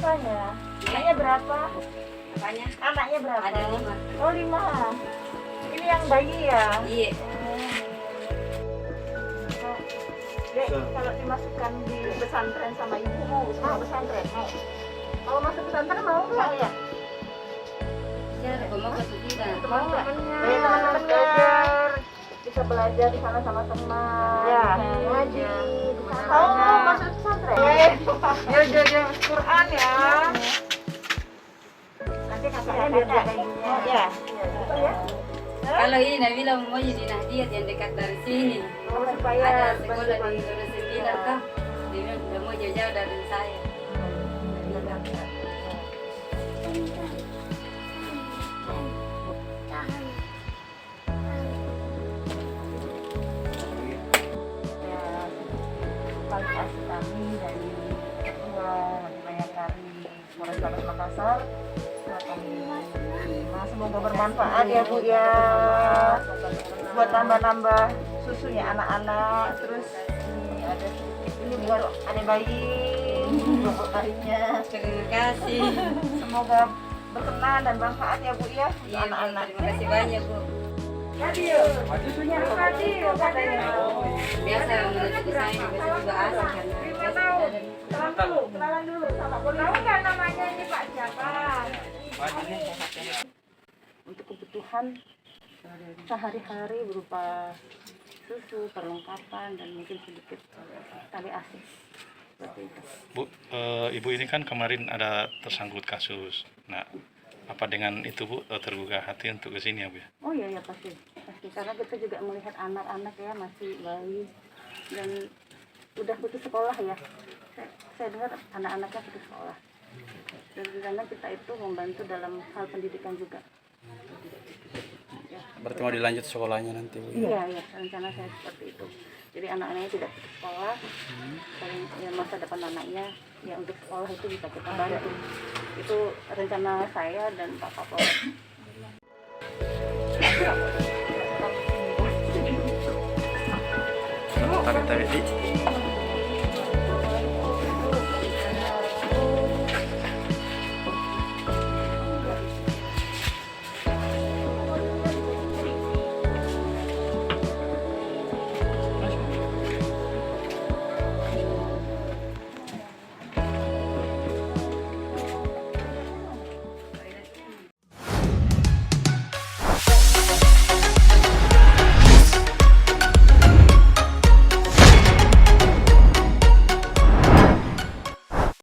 apanya? Anaknya berapa? Apanya? Anaknya berapa? Ada 5. Oh 5. Ini yang bayi ya? Iya. Dek, kalau dimasukkan di pesantren sama ibu mau pesantren? Mau. Kalau masuk pesantren mau nggak ya? Saya mau masuk tidak. Mau nggak? Teman-teman belajar. Bisa belajar di sana sama teman. Ya. Ngaji. Mau masuk pesantren? Ya jadi Quran ya. Nanti kakaknya biar jaga ibunya. Ya. Betul ya. Kalau ini Nabila mau jadi Nahdiyat yang dekat dari sini. Oh, supaya Ada sekolah di Nusa Sembilan tuh. Dia bilang udah mau jauh-jauh dari saya. Kualifikasi kami dari Ketua Bayangkari Polrestabes Makassar. Kami terima, semoga bermanfaat ya Bu ya, buat tambah-tambah susunya anak-anak. Terus ini buat adik bayi, bubuk bayinya. Terima kasih. Semoga berkenan dan bermanfaat ya Bu ya untuk Iya, Bu, anak-anak. terima kasih banyak Bu. Fadil, susunya Fadil. Biasa menurut saya juga asik kan. 5 tahun. Kenalan dulu sama Poli. Tahu nggak namanya ini Pak siapa? Untuk kebutuhan sehari-hari berupa susu, perlengkapan, dan mungkin sedikit tali asih. Seperti itu. Bu, Ibu ini kan kemarin ada tersangkut kasus. Nah, apa dengan itu Bu tergugah hati untuk ke sini ya Bu ya? Oh iya ya pasti. Karena kita juga melihat anak-anak ya masih bayi dan udah putus sekolah ya. Saya dengar anak-anaknya putus sekolah. Dan karena kita itu membantu dalam hal pendidikan juga. Ya. Berarti mau dilanjut sekolahnya nanti Bu? Iya, iya, rencana saya seperti itu. Jadi anak-anaknya tidak putus sekolah, dan ya, masa depan anaknya ya untuk sekolah itu bisa kita bantu. Itu rencana saya dan Pak Kapolres.